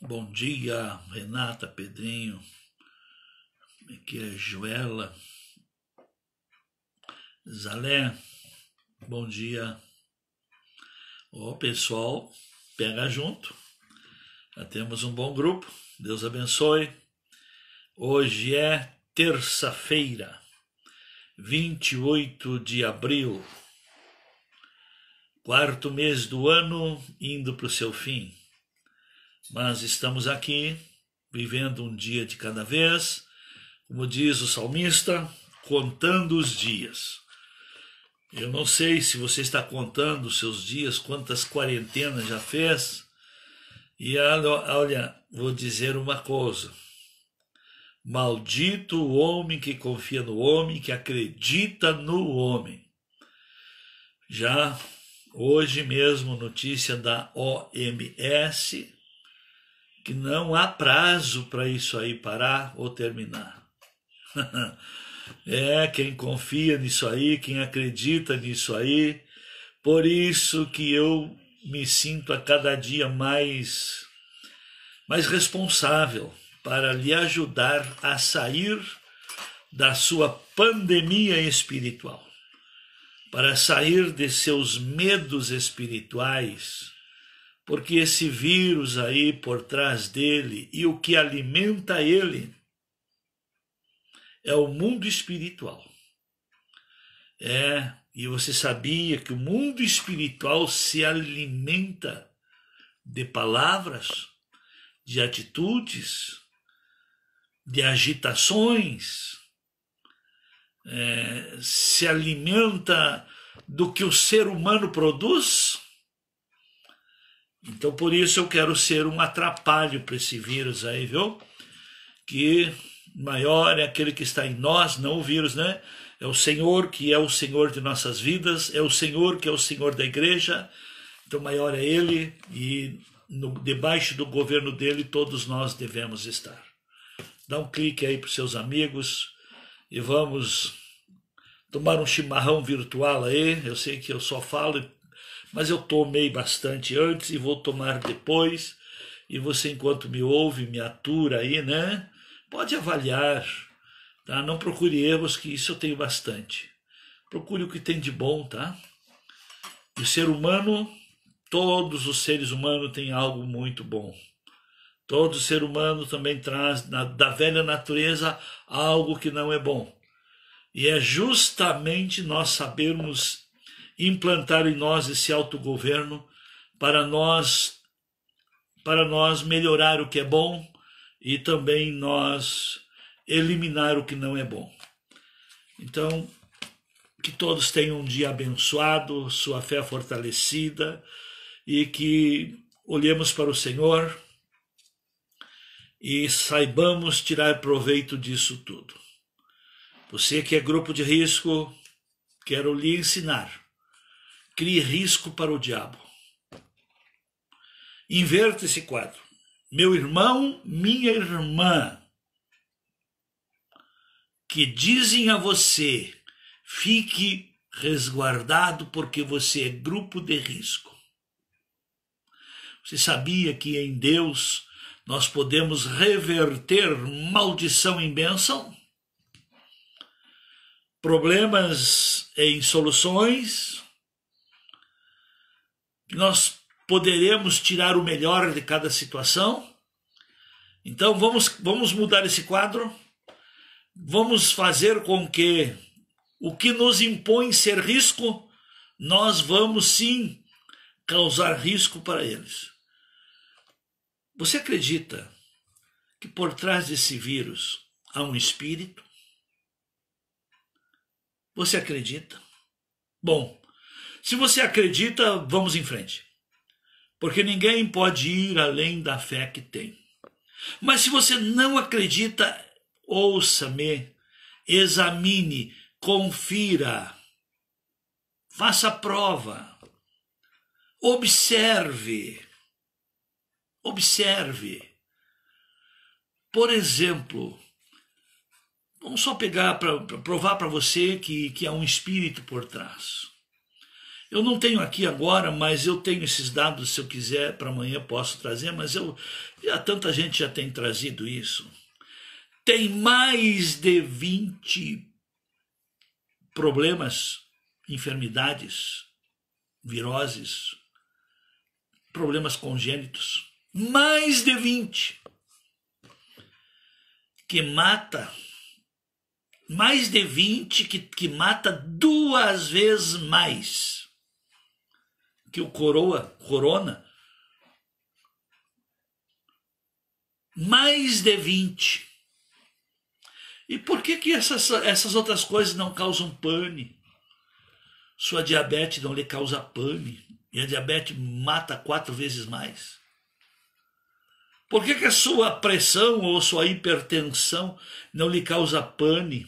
Bom dia, Renata, Pedrinho, aqui é Joela, Zalé, bom dia. Ó, pessoal, pega junto, já temos um bom grupo, Deus abençoe. Hoje é terça-feira, 28 de abril, quarto mês do ano indo para o seu fim. Mas estamos aqui, vivendo um dia de cada vez, como diz o salmista, contando os dias. Eu não sei se você está contando os seus dias, quantas quarentenas já fez. E olha, vou dizer uma coisa. Maldito o homem que confia no homem, que acredita no homem. Já hoje mesmo, notícia da OMS, que não há prazo para isso aí parar ou terminar. Quem confia nisso aí, quem acredita nisso aí, por isso que eu me sinto a cada dia mais responsável para lhe ajudar a sair da sua pandemia espiritual, para sair de seus medos espirituais, porque esse vírus aí por trás dele e o que alimenta ele é o mundo espiritual. E você sabia que o mundo espiritual se alimenta de palavras, de atitudes, de agitações, se alimenta do que o ser humano produz? Então, por isso eu quero ser um atrapalho para esse vírus aí, viu? Que maior é aquele que está em nós, não o vírus, né? É o Senhor que é o Senhor de nossas vidas, é o Senhor que é o Senhor da igreja. Então, maior é Ele e debaixo do governo dele todos nós devemos estar. Dá um clique aí para os seus amigos e vamos tomar um chimarrão virtual aí. Eu sei que eu só falo, mas eu tomei bastante antes e vou tomar depois. E você, enquanto me ouve, me atura aí, né? Pode avaliar, tá? Não procure erros, que isso eu tenho bastante. Procure o que tem de bom, tá? E o ser humano, todos os seres humanos têm algo muito bom. Todo ser humano também traz da velha natureza algo que não é bom. E é justamente nós sabermos implantar em nós esse autogoverno para nós melhorar o que é bom e também nós eliminar o que não é bom. Então, que todos tenham um dia abençoado, sua fé fortalecida e que olhemos para o Senhor e saibamos tirar proveito disso tudo. Você que é grupo de risco, quero lhe ensinar. Crie risco para o diabo. Inverta esse quadro. Meu irmão, minha irmã, que dizem a você, fique resguardado porque você é grupo de risco. Você sabia que em Deus nós podemos reverter maldição em bênção? Problemas em soluções? Nós poderemos tirar o melhor de cada situação? Então vamos mudar esse quadro? Vamos fazer com que o que nos impõe ser risco, nós vamos sim causar risco para eles. Você acredita que por trás desse vírus há um espírito? Você acredita? Bom, se você acredita, vamos em frente. Porque ninguém pode ir além da fé que tem. Mas se você não acredita, ouça-me, examine, confira, faça prova, observe. Por exemplo, vamos só pegar para provar para você que há um espírito por trás. Eu não tenho aqui agora, mas eu tenho esses dados, se eu quiser, para amanhã posso trazer, mas tanta gente já tem trazido isso. Tem mais de 20 problemas, enfermidades, viroses, problemas congênitos, mais de 20, que mata, mais de 20 que mata 2 vezes mais que o corona, mais de 20. E por que essas outras coisas não causam pane? Sua diabetes não lhe causa pane, e a diabetes mata 4 vezes mais. Por que a sua pressão ou sua hipertensão não lhe causa pane,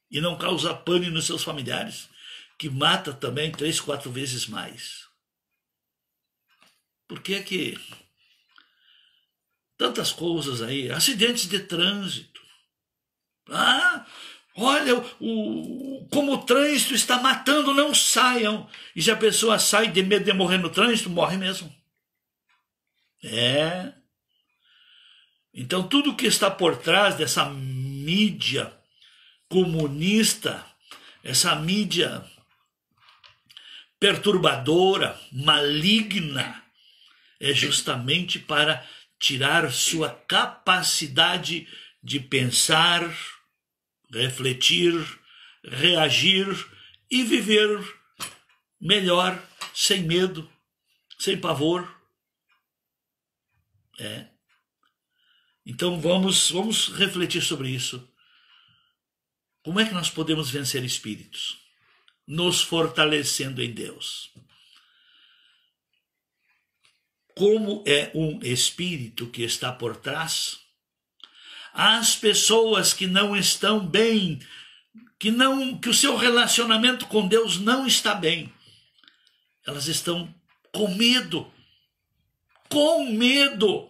e não causa pane nos seus familiares, que mata também 3, 4 vezes mais? Por que tantas coisas aí, acidentes de trânsito? Olha, como o trânsito está matando, não saiam. E se a pessoa sai de medo de morrer no trânsito, morre mesmo. Então tudo que está por trás dessa mídia comunista, essa mídia perturbadora, maligna, é justamente para tirar sua capacidade de pensar, refletir, reagir e viver melhor, sem medo, sem pavor. Então vamos refletir sobre isso. Como é que nós podemos vencer espíritos? Nos fortalecendo em Deus. Como é um espírito que está por trás? As pessoas que não estão bem, que o seu relacionamento com Deus não está bem, elas estão com medo. Com medo.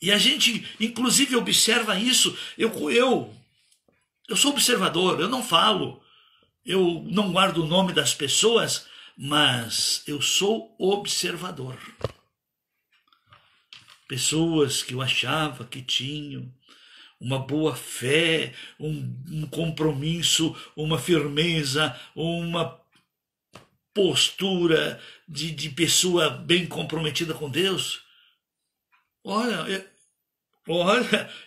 E a gente, inclusive, observa isso. Eu sou observador, eu não falo, eu não guardo o nome das pessoas, mas eu sou observador. Pessoas que eu achava que tinham uma boa fé, um compromisso, uma firmeza, uma postura de pessoa bem comprometida com Deus. Olha,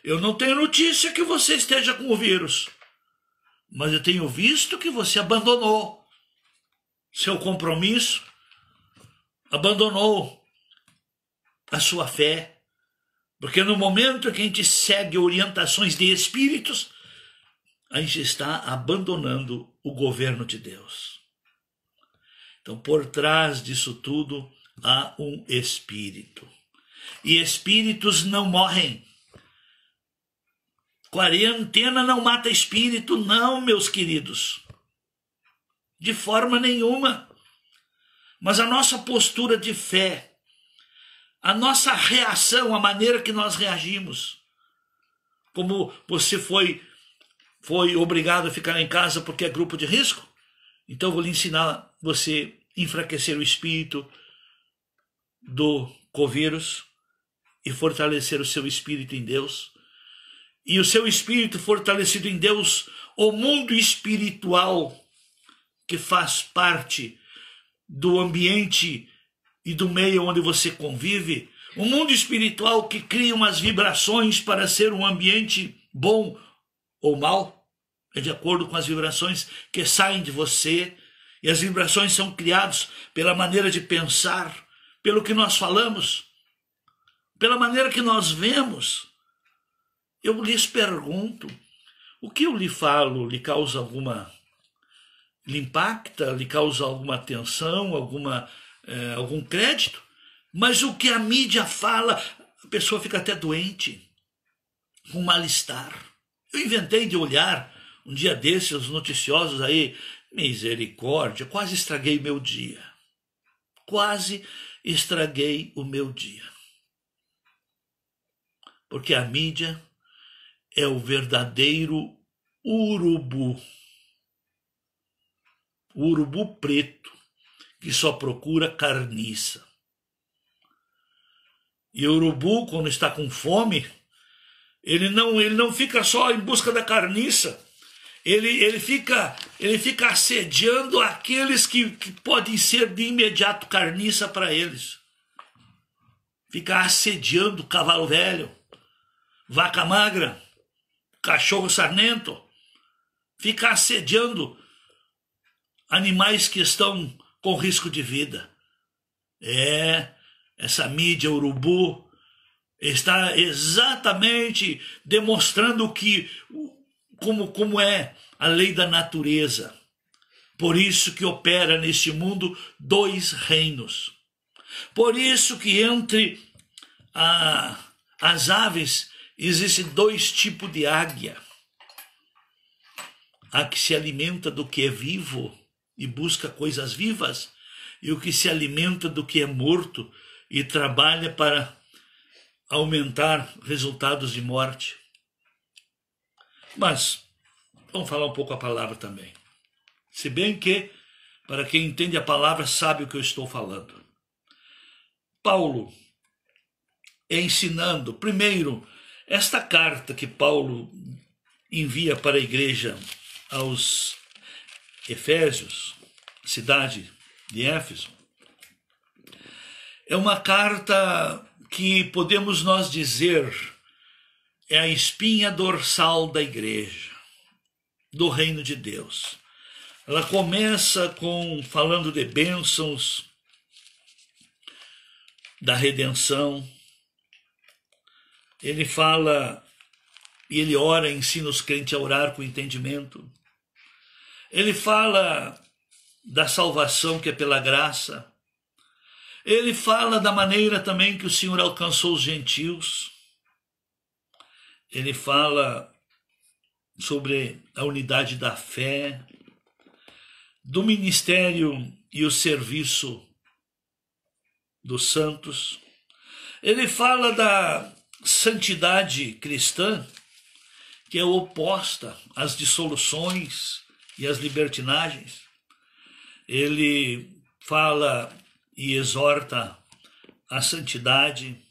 eu não tenho notícia que você esteja com o vírus, mas eu tenho visto que você abandonou seu compromisso, abandonou a sua fé, porque no momento que a gente segue orientações de espíritos, a gente está abandonando o governo de Deus. Então, por trás disso tudo, há um espírito. E espíritos não morrem. Quarentena não mata espírito, não, meus queridos. De forma nenhuma. Mas a nossa postura de fé, a nossa reação, a maneira que nós reagimos, como você foi obrigado a ficar em casa porque é grupo de risco, então eu vou lhe ensinar você enfraquecer o espírito do covírus e fortalecer o seu espírito em Deus. E o seu espírito fortalecido em Deus, o mundo espiritual que faz parte do ambiente e do meio onde você convive, o mundo espiritual que cria umas vibrações para ser um ambiente bom ou mal, é de acordo com as vibrações que saem de você, e as vibrações são criadas pela maneira de pensar, pelo que nós falamos, pela maneira que nós vemos. Eu lhes pergunto, o que eu lhe falo lhe causa lhe impacta, lhe causa alguma atenção, algum crédito? Mas o que a mídia fala, a pessoa fica até doente, com mal-estar. Eu inventei de olhar um dia desses, os noticiosos aí, misericórdia, quase estraguei meu dia. Quase estraguei o meu dia. Porque a mídia é o verdadeiro urubu. o urubu preto, que só procura carniça. E o urubu, quando está com fome, ele não fica só em busca da carniça. Ele fica assediando aqueles que podem ser de imediato carniça para eles. Fica assediando cavalo velho, vaca magra, cachorro sarnento. Fica assediando animais que estão com risco de vida. Essa mídia urubu está exatamente demonstrando como é a lei da natureza. Por isso que opera neste mundo dois reinos. Por isso que entre as aves existem dois tipos de águia. A que se alimenta do que é vivo e busca coisas vivas, e o que se alimenta do que é morto e trabalha para aumentar resultados de morte. Mas vamos falar um pouco a palavra também. Se bem que, para quem entende a palavra, sabe o que eu estou falando. Paulo, ensinando, primeiro, esta carta que Paulo envia para a igreja aos Efésios, cidade de Éfeso, é uma carta que podemos nós dizer é a espinha dorsal da igreja, do reino de Deus. Ela começa falando de bênçãos, da redenção. Ele fala e ele ora, ensina os crentes a orar com entendimento. Ele fala da salvação que é pela graça. Ele fala da maneira também que o Senhor alcançou os gentios. Ele fala sobre a unidade da fé, do ministério e o serviço dos santos. Ele fala da santidade cristã, que é oposta às dissoluções e às libertinagens. Ele fala e exorta a santidade.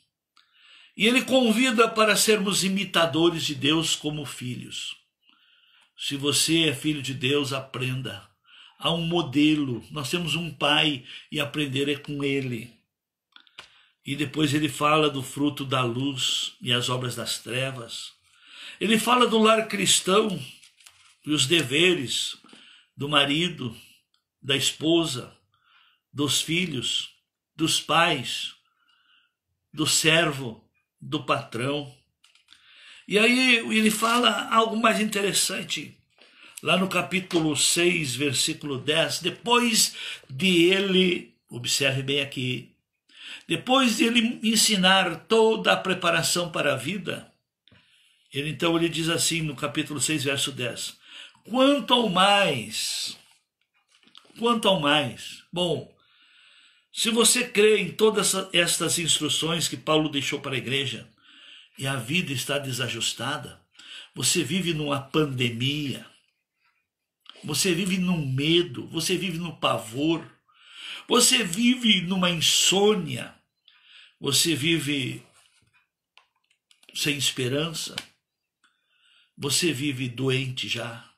E ele convida para sermos imitadores de Deus como filhos. Se você é filho de Deus, aprenda. Há um modelo, nós temos um pai e aprender é com ele. E depois ele fala do fruto da luz e as obras das trevas. Ele fala do lar cristão e os deveres do marido, da esposa, dos filhos, dos pais, do servo, do patrão. E aí ele fala algo mais interessante. Lá no capítulo 6, versículo 10, depois de ele, observe bem aqui, depois de ele ensinar toda a preparação para a vida, então ele diz assim no capítulo 6, verso 10, quanto ao mais, bom, se você crê em todas estas instruções que Paulo deixou para a igreja, e a vida está desajustada, você vive numa pandemia, você vive num medo, você vive no pavor, você vive numa insônia, você vive sem esperança, você vive doente já,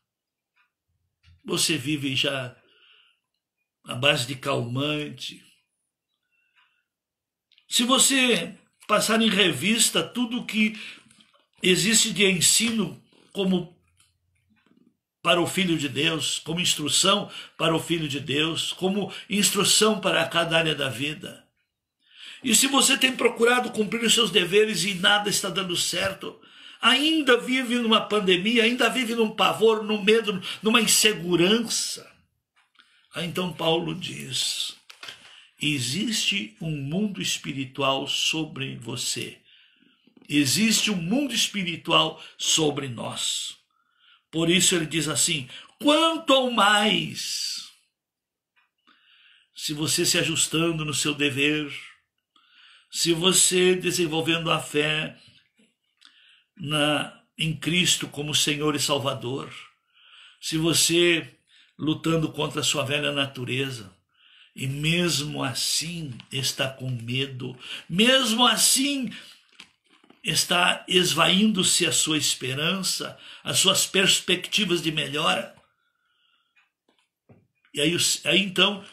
você vive já à base de calmante. Se você passar em revista tudo que existe de ensino como para o Filho de Deus, como instrução para o Filho de Deus, como instrução para cada área da vida. E se você tem procurado cumprir os seus deveres e nada está dando certo, ainda vive numa pandemia, ainda vive num pavor, num medo, numa insegurança. Aí então Paulo diz, existe um mundo espiritual sobre você. Existe um mundo espiritual sobre nós. Por isso ele diz assim, quanto ao mais, se você se ajustando no seu dever, se você desenvolvendo a fé em Cristo como Senhor e Salvador, se você lutando contra a sua velha natureza. E mesmo assim está com medo, mesmo assim está esvaindo-se a sua esperança, as suas perspectivas de melhora. E aí então,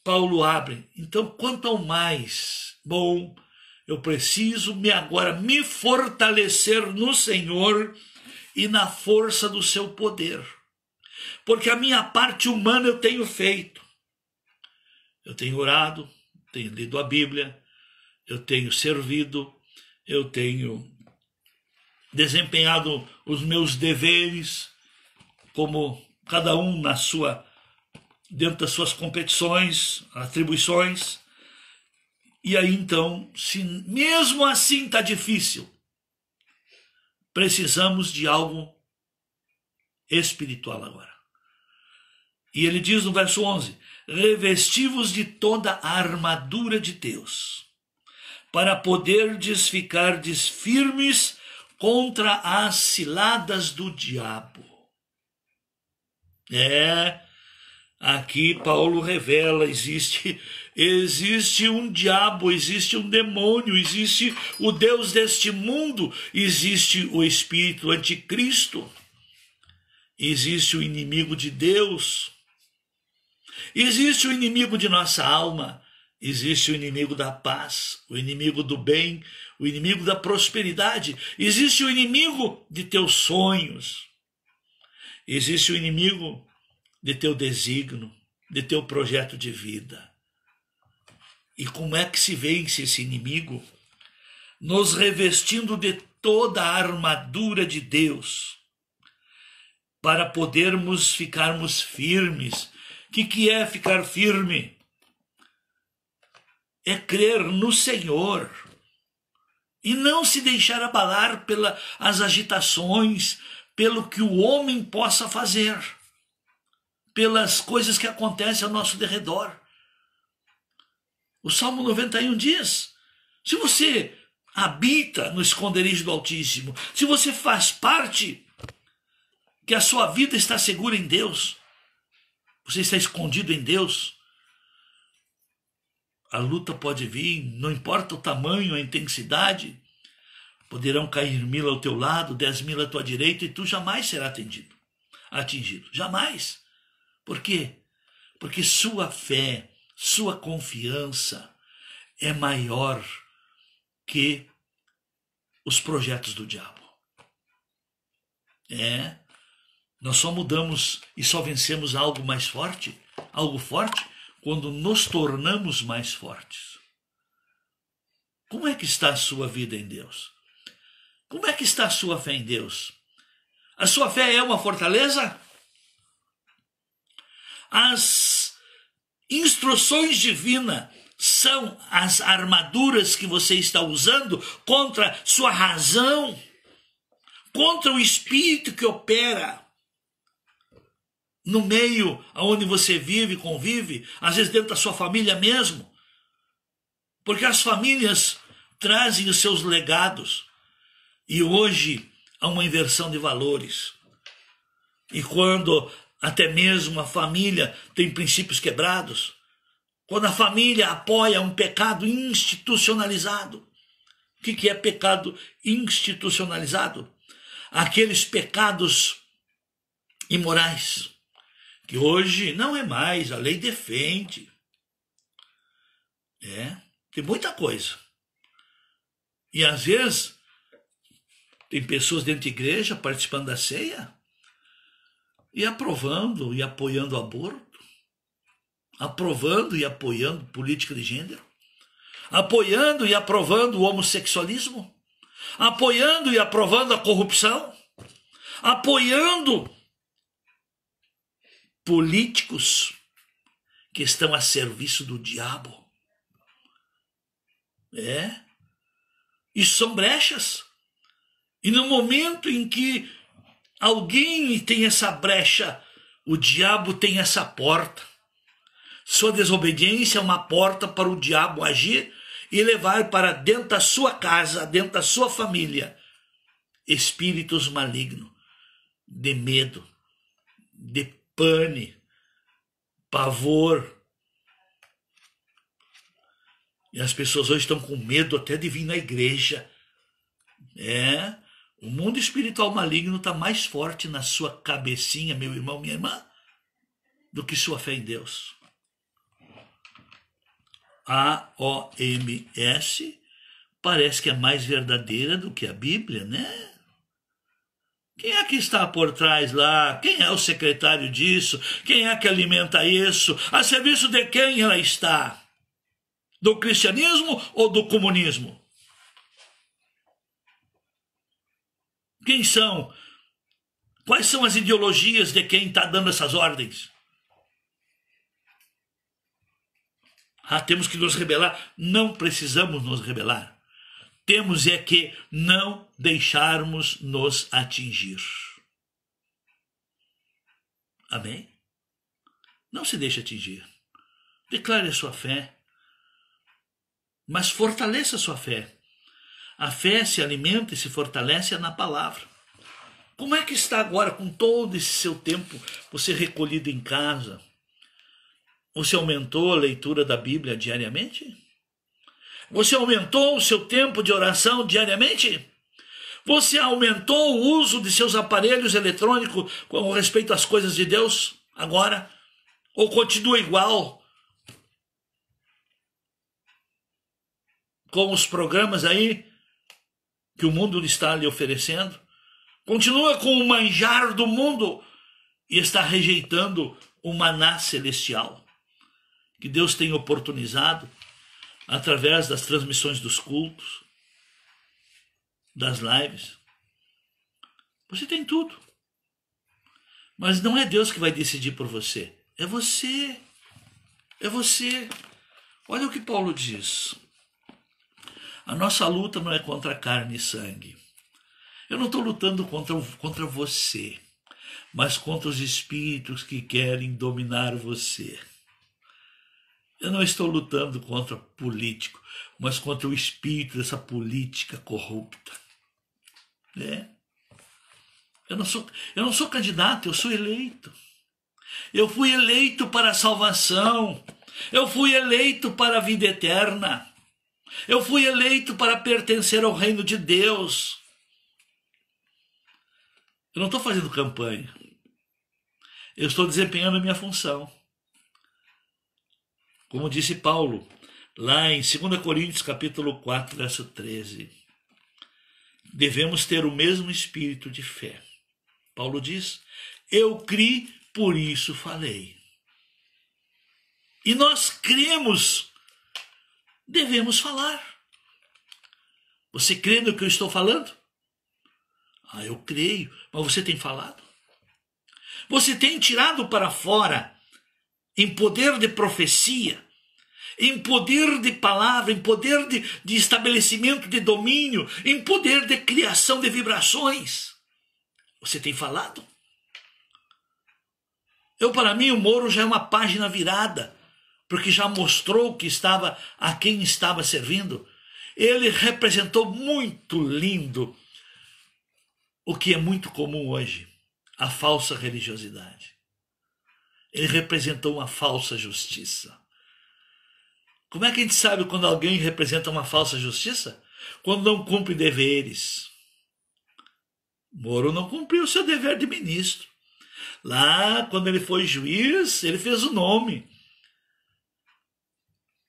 Paulo abre. Então, quanto ao mais, bom, eu preciso agora me fortalecer no Senhor e na força do seu poder. Porque a minha parte humana eu tenho feito. Eu tenho orado, tenho lido a Bíblia, eu tenho servido, eu tenho desempenhado os meus deveres, como cada um dentro das suas competições, atribuições. E aí então, se mesmo assim está difícil, precisamos de algo espiritual agora. E ele diz no verso 11, revesti-vos de toda a armadura de Deus, para poderdes ficardes firmes contra as ciladas do diabo. Aqui Paulo revela, existe um diabo, existe um demônio, existe o Deus deste mundo, existe o espírito anticristo, existe o inimigo de Deus, existe o inimigo de nossa alma, existe o inimigo da paz, o inimigo do bem, o inimigo da prosperidade, existe o inimigo de teus sonhos, existe o inimigo de teu desígnio, de teu projeto de vida. E como é que se vence esse inimigo? Nos revestindo de toda a armadura de Deus, para podermos ficarmos firmes. O que é ficar firme? É crer no Senhor e não se deixar abalar pelas agitações, pelo que o homem possa fazer, pelas coisas que acontecem ao nosso derredor. O Salmo 91 diz, se você habita no esconderijo do Altíssimo, se você faz parte, que a sua vida está segura em Deus, você está escondido em Deus, a luta pode vir, não importa o tamanho, a intensidade, poderão cair 1000 ao teu lado, 10.000 à tua direita, e tu jamais será atingido, jamais. Por quê? Porque sua fé, sua confiança é maior que os projetos do diabo. Nós só mudamos e só vencemos algo forte, quando nos tornamos mais fortes. Como é que está a sua vida em Deus? Como é que está a sua fé em Deus? A sua fé é uma fortaleza? As instruções divinas são as armaduras que você está usando contra sua razão, contra o espírito que opera no meio onde você vive, convive, às vezes dentro da sua família mesmo. Porque as famílias trazem os seus legados. E hoje há uma inversão de valores. E quando até mesmo a família tem princípios quebrados, quando a família apoia um pecado institucionalizado. O que é pecado institucionalizado? Aqueles pecados imorais, que hoje não é mais, a lei defende. Tem muita coisa. E às vezes tem pessoas dentro da igreja participando da ceia e aprovando e apoiando o aborto, aprovando e apoiando política de gênero, apoiando e aprovando o homossexualismo, apoiando e aprovando a corrupção, apoiando políticos que estão a serviço do diabo. Isso são brechas. E no momento em que alguém tem essa brecha, o diabo tem essa porta. Sua desobediência é uma porta para o diabo agir e levar para dentro da sua casa, dentro da sua família, espíritos malignos, de medo, de pane, pavor. E as pessoas hoje estão com medo até de vir na igreja. O mundo espiritual maligno está mais forte na sua cabecinha, meu irmão, minha irmã, do que sua fé em Deus. A OMS parece que é mais verdadeira do que a Bíblia, né? Quem é que está por trás lá? Quem é o secretário disso? Quem é que alimenta isso? A serviço de quem ela está? Do cristianismo ou do comunismo? Quem são? Quais são as ideologias de quem está dando essas ordens? Temos que nos rebelar? Não precisamos nos rebelar. Temos é que não deixarmos nos atingir. Amém? Não se deixe atingir. Declare a sua fé. Mas fortaleça a sua fé. A fé se alimenta e se fortalece na palavra. Como é que está agora com todo esse seu tempo, você recolhido em casa? Você aumentou a leitura da Bíblia diariamente? Você aumentou o seu tempo de oração diariamente? Você aumentou o uso de seus aparelhos eletrônicos com respeito às coisas de Deus agora? Ou continua igual? Com os programas aí que o mundo está lhe oferecendo? Continua com o manjar do mundo e está rejeitando o maná celestial que Deus tem oportunizado através das transmissões dos cultos, das lives. Você tem tudo. Mas não é Deus que vai decidir por você. É você. É você. Olha o que Paulo diz. A nossa luta não é contra carne e sangue. Eu não estou lutando contra você, mas contra os espíritos que querem dominar você. Eu não estou lutando contra político, mas contra o espírito dessa política corrupta. Eu não sou candidato, eu sou eleito. Eu fui eleito para a salvação. Eu fui eleito para a vida eterna. Eu fui eleito para pertencer ao reino de Deus. Eu não estou fazendo campanha. Eu estou desempenhando a minha função. Como disse Paulo, lá em 2 Coríntios capítulo 4, verso 13. Devemos ter o mesmo espírito de fé. Paulo diz, eu criei, por isso falei. E nós cremos, devemos falar. Você crê no que eu estou falando? Eu creio, mas você tem falado? Você tem tirado para fora, em poder de profecia, em poder de palavra, em poder de estabelecimento de domínio, em poder de criação de vibrações. Você tem falado? Para mim, o Moro já é uma página virada, porque já mostrou que estava a quem estava servindo. Ele representou muito lindo o que é muito comum hoje, a falsa religiosidade. Ele representou uma falsa justiça. Como é que a gente sabe quando alguém representa uma falsa justiça? Quando não cumpre deveres. Moro não cumpriu o seu dever de ministro. Lá, quando ele foi juiz, ele fez o nome.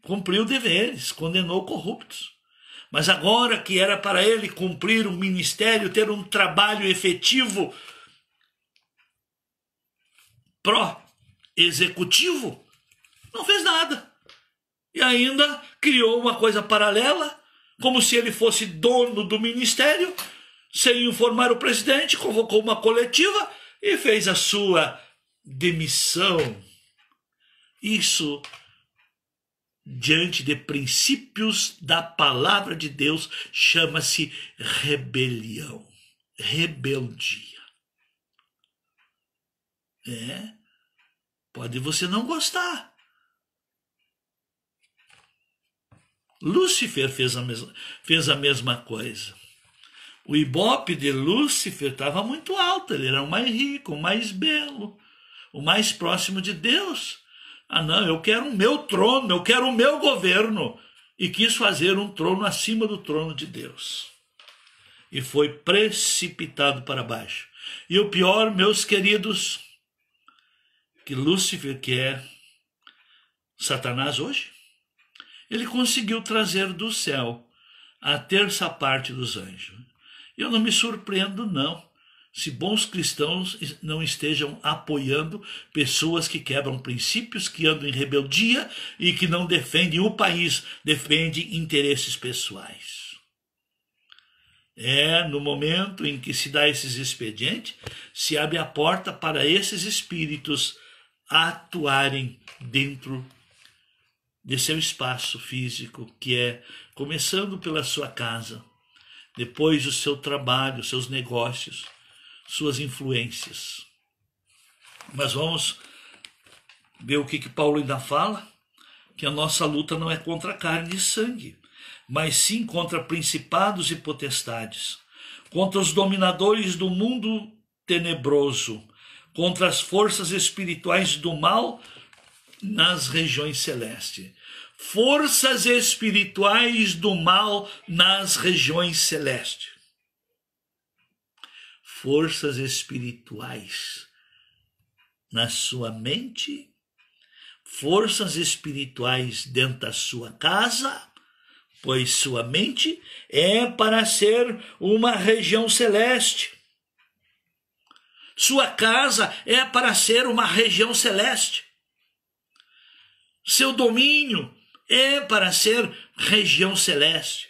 Cumpriu deveres, condenou corruptos. Mas agora que era para ele cumprir um ministério, ter um trabalho efetivo, pró-executivo, não fez nada. E ainda criou uma coisa paralela, como se ele fosse dono do ministério, sem informar o presidente, convocou uma coletiva e fez a sua demissão. Isso, diante de princípios da palavra de Deus, chama-se rebelião, rebeldia. Pode você não gostar. Lúcifer fez a mesma coisa. O ibope de Lúcifer estava muito alto, ele era o mais rico, o mais belo, o mais próximo de Deus. Ah, não, eu quero o meu trono, eu quero o meu governo. E quis fazer um trono acima do trono de Deus. E foi precipitado para baixo. E o pior, meus queridos, que Lúcifer, que é Satanás hoje, ele conseguiu trazer do céu a terça parte dos anjos. Eu não me surpreendo, não, se bons cristãos não estejam apoiando pessoas que quebram princípios, que andam em rebeldia e que não defendem o país, defendem interesses pessoais. É no momento em que se dá esses expedientes, se abre a porta para esses espíritos atuarem dentro de seu espaço físico, que é começando pela sua casa, depois o seu trabalho, seus negócios, suas influências. Mas vamos ver o que Paulo ainda fala, que a nossa luta não é contra carne e sangue, mas sim contra principados e potestades, contra os dominadores do mundo tenebroso, contra as forças espirituais do mal nas regiões celestes. Forças espirituais do mal nas regiões celestes. Forças espirituais na sua mente, forças espirituais dentro da sua casa, pois sua mente é para ser uma região celeste. Sua casa é para ser uma região celeste. Seu domínio é para ser região celeste.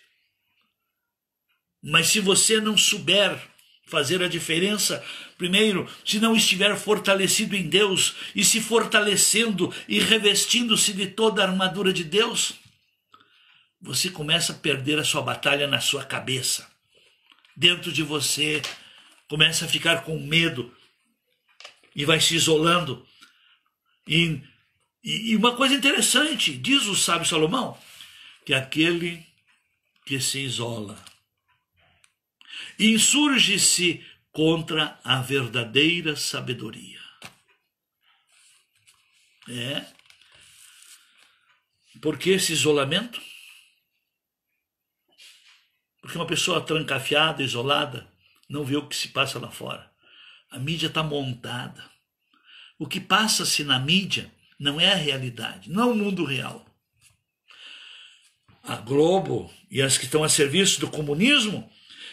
Mas se você não souber fazer a diferença, primeiro, se não estiver fortalecido em Deus e se fortalecendo e revestindo-se de toda a armadura de Deus, você começa a perder a sua batalha na sua cabeça. Dentro de você, começa a ficar com medo e vai se isolando. E uma coisa interessante, diz o sábio Salomão, que aquele que se isola insurge-se contra a verdadeira sabedoria. Por que esse isolamento? Porque uma pessoa trancafiada, isolada, não vê o que se passa lá fora. A mídia está montada. O que passa-se na mídia não é a realidade, não é o mundo real. A Globo e as que estão a serviço do comunismo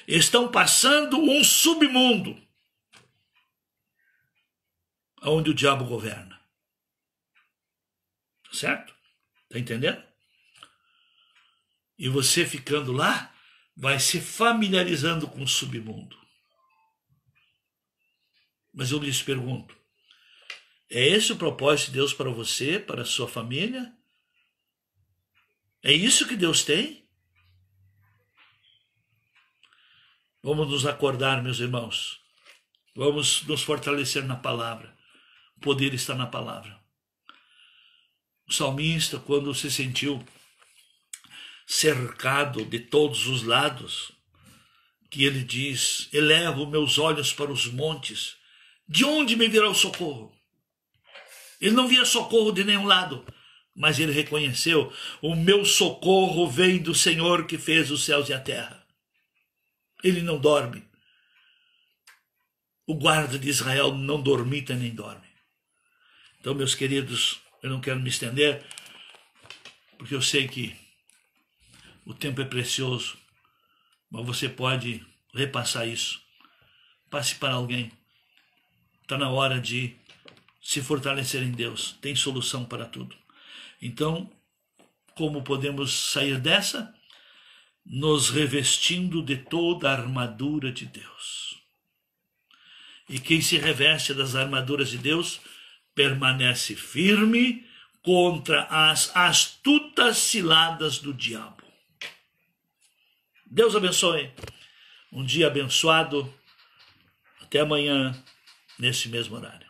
estão passando um submundo onde o diabo governa. Certo? Está entendendo? E você ficando lá, vai se familiarizando com o submundo. Mas eu lhes pergunto, é esse o propósito de Deus para você, para a sua família? É isso que Deus tem? Vamos nos acordar, meus irmãos. Vamos nos fortalecer na palavra. O poder está na palavra. O salmista, quando se sentiu cercado de todos os lados, que ele diz, elevo meus olhos para os montes, de onde me virá o socorro? Ele não via socorro de nenhum lado, mas ele reconheceu, o meu socorro vem do Senhor que fez os céus e a terra. Ele não dorme. O guarda de Israel não dormita nem dorme. Então, meus queridos, eu não quero me estender, porque eu sei que o tempo é precioso, mas você pode repassar isso. Passe para alguém. Está na hora de se fortalecer em Deus. Tem solução para tudo. Então, como podemos sair dessa? Nos revestindo de toda a armadura de Deus. E quem se reveste das armaduras de Deus permanece firme contra as astutas ciladas do diabo. Deus abençoe. Um dia abençoado. Até amanhã, nesse mesmo horário.